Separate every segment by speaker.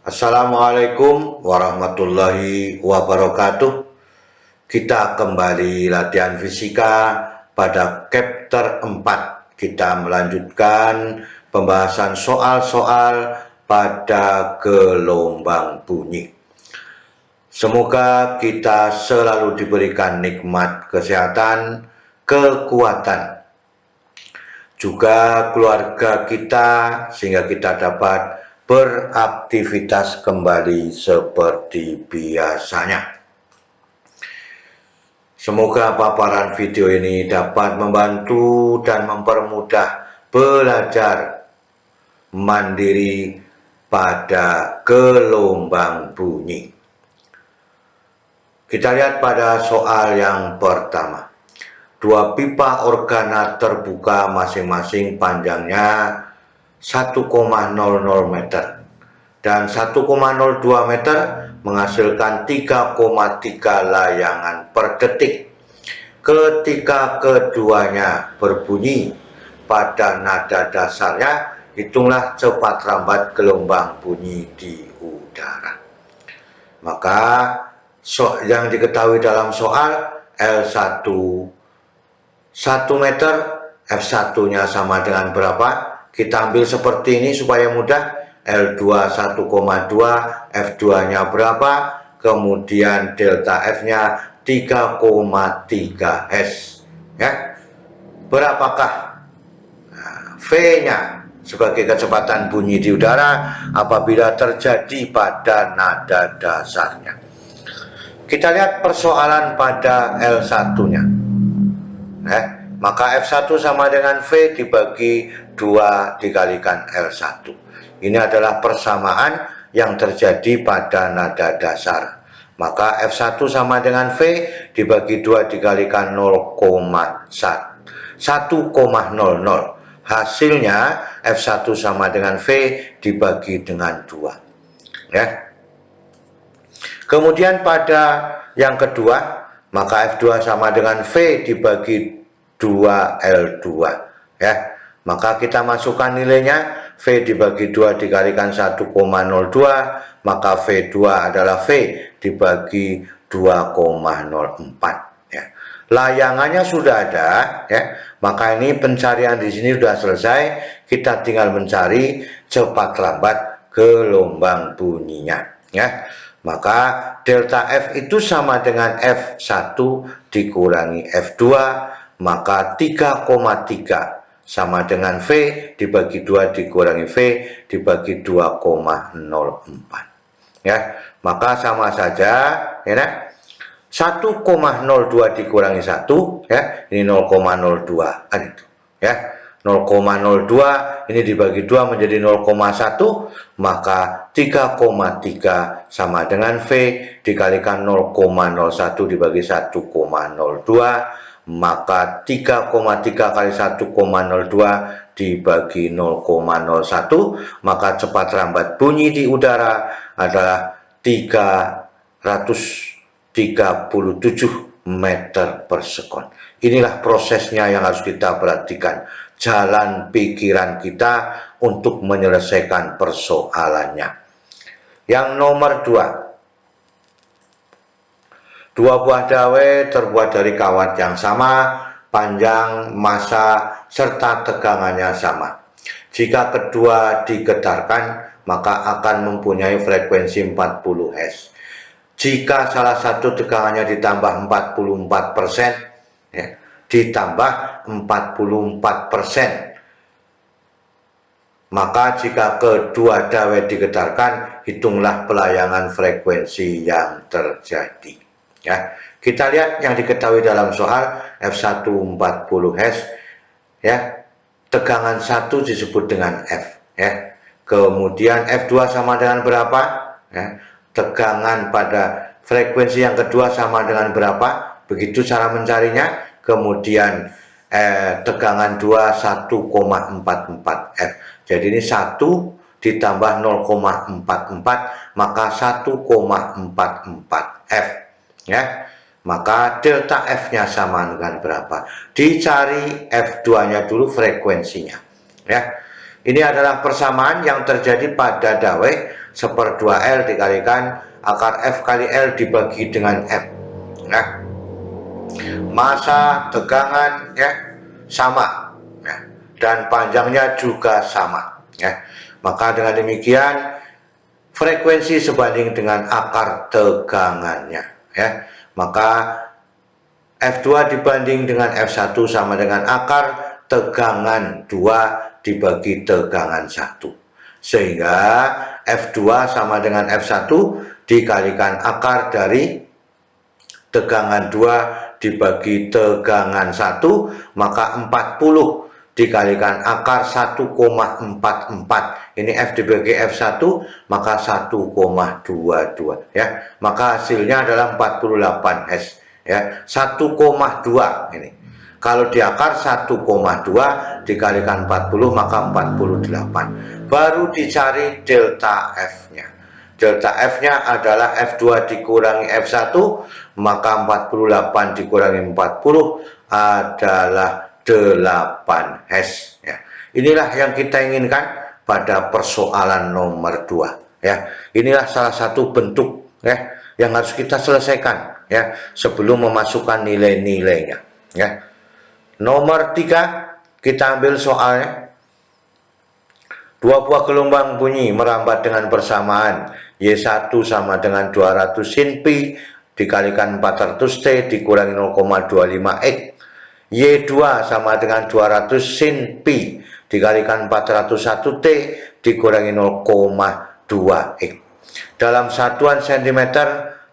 Speaker 1: Assalamualaikum warahmatullahi wabarakatuh. Kita kembali latihan fisika pada chapter 4. Kita melanjutkan pembahasan soal-soal pada gelombang bunyi. Semoga kita selalu diberikan nikmat kesehatan, kekuatan, juga keluarga kita, sehingga kita dapat beraktivitas kembali seperti biasanya. Semoga paparan video ini dapat membantu dan mempermudah belajar mandiri pada gelombang bunyi. Kita lihat pada soal yang pertama. Dua pipa organa terbuka masing-masing panjangnya 1,00 meter dan 1,02 meter menghasilkan 3,3 layangan per detik. Ketika keduanya berbunyi pada nada dasarnya, hitunglah cepat lambat gelombang bunyi di udara. Maka yang diketahui dalam soal L1 1 meter, F1-nya sama dengan berapa? Kita ambil seperti ini supaya mudah. L2 1,2, F2-nya berapa? Kemudian delta F-nya 3,3 S. Ya. Berapakah V-nya sebagai kecepatan bunyi di udara apabila terjadi pada nada dasarnya? Kita lihat persoalan pada L1-nya. Maka F1 sama dengan V dibagi 2 dikalikan L1. Ini adalah persamaan yang terjadi pada nada dasar. Maka F1 sama dengan V dibagi 2 dikalikan 1,00. Hasilnya F1 sama dengan V dibagi dengan 2. Ya. Kemudian pada yang kedua, maka F2 sama dengan V dibagi 2L2. Ya. Maka kita masukkan nilainya, V dibagi 2 dikalikan 1,02, maka V2 adalah V dibagi 2,04. Ya. Layangannya sudah ada, ya. Maka ini pencarian di sini sudah selesai. Kita tinggal mencari cepat lambat gelombang bunyinya. Ya. Maka delta F itu sama dengan F1 dikurangi F2, maka 3,3 sama dengan V dibagi 2 dikurangi V dibagi 2,04. Ya, maka sama saja, ya. 1,02 dikurangi 1, ya, ini 0,02, itu, ya. 0,02 ini dibagi 2 menjadi 0,1, maka 3,3 sama dengan V dikalikan 0,01 dibagi 1,02, maka 3,3 kali 1,02 dibagi 0,01, maka cepat lambat bunyi di udara adalah 337 meter per sekon. Inilah prosesnya yang harus kita perhatikan, jalan pikiran kita untuk menyelesaikan persoalannya. Yang nomor 2, dua buah dawet terbuat dari kawat yang sama, panjang, massa, serta tegangannya sama. Jika kedua digetarkan, maka akan mempunyai frekuensi 40 Hz. Jika salah satu tegangannya ditambah 44%, ya, ditambah 44%, maka jika kedua dawet digetarkan, hitunglah pelayangan frekuensi yang terjadi. Ya, kita lihat yang diketahui dalam soal F1 40 Hz, ya, tegangan 1 disebut dengan F, ya. Kemudian F2 sama dengan berapa? Ya, tegangan pada frekuensi yang kedua sama dengan berapa? Begitu cara mencarinya. Kemudian tegangan 2 1,44 F. Jadi ini 1 ditambah 0,44, maka 1,44 F. Ya, maka delta F-nya sama dengan berapa? Dicari F2-nya dulu, frekuensinya. Ya, Ini adalah persamaan yang terjadi pada daweh 1/2L dikalikan akar F kali L dibagi dengan F. Nah, massa tegangan ya sama ya, dan panjangnya juga sama ya. Maka dengan demikian frekuensi sebanding dengan akar tegangannya ya. Maka F2 dibanding dengan F1 sama dengan akar tegangan 2 dibagi tegangan 1. Sehingga F2 sama dengan F1 dikalikan akar dari tegangan 2 dibagi tegangan 1, maka 40 dikalikan akar 1,44. Ini F dibagi F1, maka 1,22 ya. Maka hasilnya adalah 48 Hz ya. 1,2 ini. Kalau di akar 1,2 dikalikan 40 maka 48. Baru dicari delta F-nya. Delta F-nya adalah F2 dikurangi F1, maka 48 dikurangi 40 adalah 8 Hz ya. Inilah yang kita inginkan pada persoalan nomor 2 ya. Inilah salah satu bentuk ya yang harus kita selesaikan ya sebelum memasukkan nilai-nilainya ya. Nomor 3 kita ambil soalnya. Dua buah gelombang bunyi merambat dengan persamaan Y1 sama dengan 200 sin pi dikalikan 400 T dikurangi 0,25 X. Y2 sama dengan 200 sin pi dikalikan 401 T dikurangi 0,2 X. Dalam satuan cm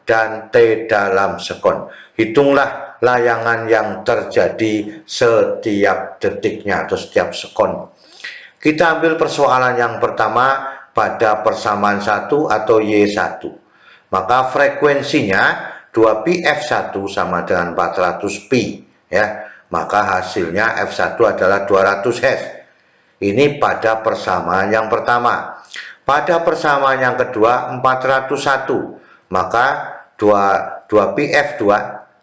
Speaker 1: dan T dalam sekon. Hitunglah layangan yang terjadi setiap detiknya atau setiap sekon. Kita ambil persoalan yang pertama pada persamaan 1 atau Y1. Maka frekuensinya 2pi F1 sama dengan 400 pi ya. Maka hasilnya F1 adalah 200 Hz. Ini pada persamaan yang pertama. Pada persamaan yang kedua 401. Maka 2pi F2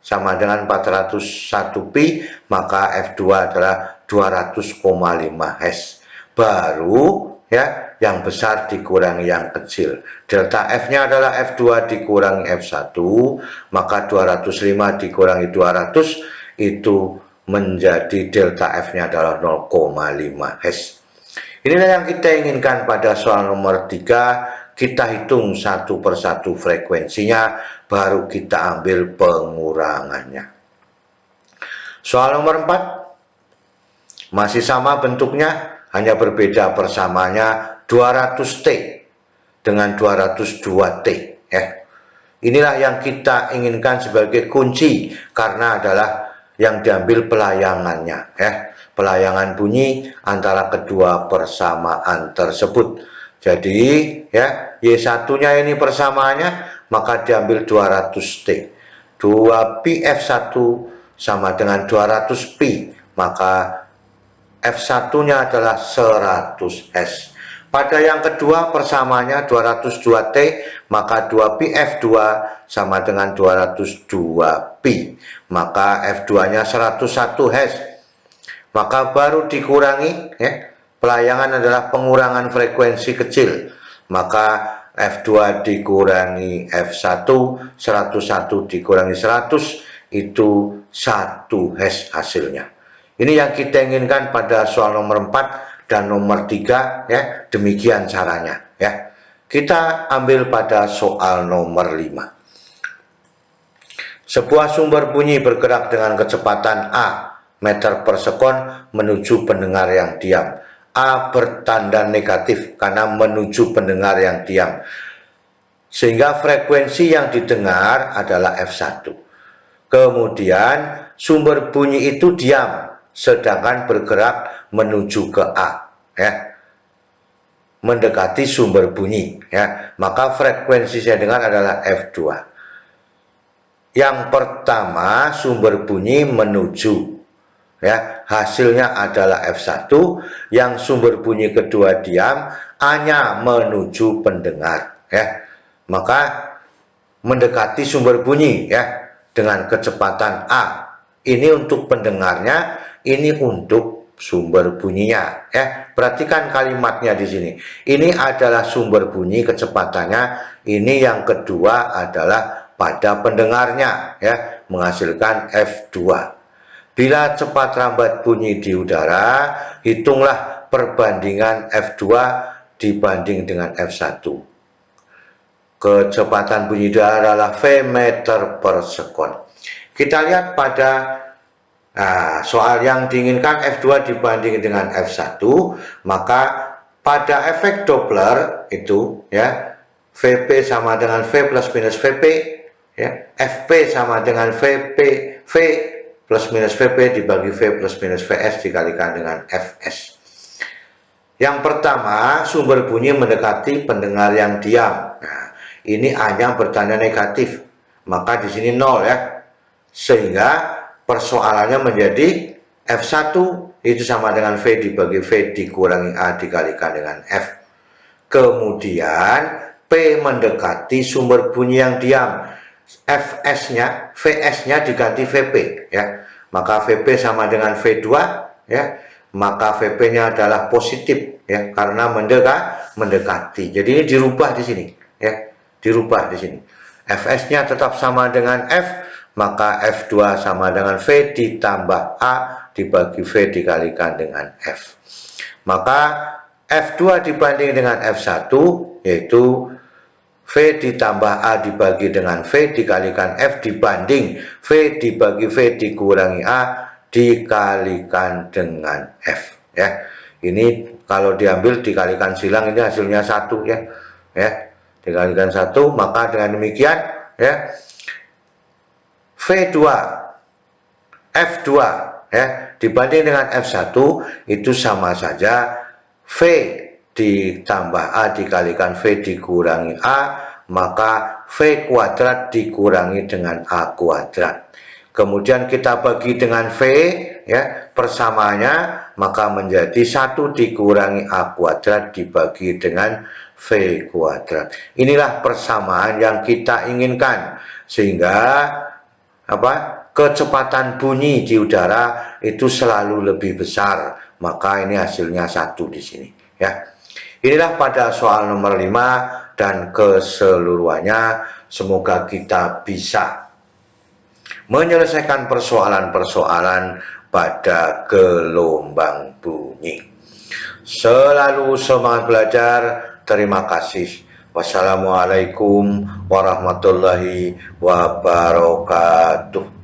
Speaker 1: sama dengan 401 pi, maka F2 adalah 200,5 Hz. Baru ya yang besar dikurangi yang kecil. Delta F-nya adalah F2 dikurangi F1, maka 205 dikurangi 200 itu menjadi delta F-nya adalah 0,5 Hz. Inilah yang kita inginkan pada soal nomor 3. Kita hitung satu persatu frekuensinya, baru kita ambil pengurangannya. Soal nomor 4 masih sama bentuknya, hanya berbeda persamaannya 200T dengan 202T ya. Inilah yang kita inginkan sebagai kunci karena adalah yang diambil pelayangannya ya. Pelayangan bunyi antara kedua persamaan tersebut. Jadi ya Y1-nya ini persamaannya maka diambil 200T. 2pi F1 sama dengan 200 pi, maka F1-nya adalah 100 Hz. Pada yang kedua persamaannya 202T, maka 2pi F2 sama dengan 202 pi, maka F2-nya 101 Hz. Maka baru dikurangi ya. Pelayangan adalah pengurangan frekuensi kecil, maka F2 dikurangi F1, 101 dikurangi 100 itu 1 Hz hasilnya. Ini yang kita inginkan pada soal nomor 4 dan nomor 3 ya. Demikian caranya ya. Kita ambil pada soal nomor 5. Sebuah sumber bunyi bergerak dengan kecepatan A meter per sekon menuju pendengar yang diam. A bertanda negatif karena menuju pendengar yang diam. Sehingga frekuensi yang didengar adalah F1. Kemudian sumber bunyi itu diam, sedangkan bergerak menuju ke A ya, mendekati sumber bunyi ya, maka frekuensi saya dengar adalah F2. Yang pertama sumber bunyi menuju ya, hasilnya adalah F1. Yang sumber bunyi kedua diam, A-nya menuju pendengar ya, maka mendekati sumber bunyi ya dengan kecepatan A. Ini untuk pendengarnya, ini untuk sumber bunyinya ya. Perhatikan kalimatnya di sini. Ini adalah sumber bunyi, kecepatannya. Ini yang kedua adalah pada pendengarnya ya, menghasilkan F2. Bila cepat lambat bunyi di udara, hitunglah perbandingan F2 dibanding dengan F1. Kecepatan bunyi udara adalah V meter per sekon. Kita lihat pada soal yang diinginkan F2 dibanding dengan F1, maka pada efek Doppler itu ya, Vp sama dengan V plus minus Vp ya, Fp sama dengan Vp V plus minus Vp dibagi V plus minus Vs dikalikan dengan Fs. Yang pertama, sumber bunyi mendekati pendengar yang diam. Nah, ini hanya bertanda negatif, maka di sini 0 ya. Sehingga persoalannya menjadi F1 itu sama dengan V dibagi V dikurangi A dikalikan dengan F. Kemudian P mendekati sumber bunyi yang diam. Fs-nya, Vs-nya diganti Vp ya. Maka Vp sama dengan V2 ya. Maka Vp-nya adalah positif ya, karena mendekati. Jadi ini dirubah di sini ya. Dirubah di sini. Fs-nya tetap sama dengan F, maka F2 sama dengan V ditambah A dibagi V dikalikan dengan F. Maka F2 dibanding dengan F1 yaitu V ditambah A dibagi dengan V dikalikan F dibanding V dibagi V dikurangi A dikalikan dengan F ya. Ini kalau diambil dikalikan silang ini hasilnya 1 ya. Ya, dikalikan 1, maka dengan demikian ya V2 F2 ya dibanding dengan F1 itu sama saja V ditambah A dikalikan V dikurangi A, maka V kuadrat dikurangi dengan A kuadrat. Kemudian kita bagi dengan V ya, persamaannya maka menjadi 1 dikurangi A kuadrat dibagi dengan V kuadrat. Inilah persamaan yang kita inginkan, sehingga kecepatan bunyi di udara itu selalu lebih besar, maka ini hasilnya 1 di sini ya. Inilah pada soal nomor 5 dan keseluruhannya. Semoga kita bisa menyelesaikan persoalan-persoalan pada gelombang bunyi. Selalu semangat belajar. Terima kasih. Wassalamualaikum warahmatullahi wabarakatuh.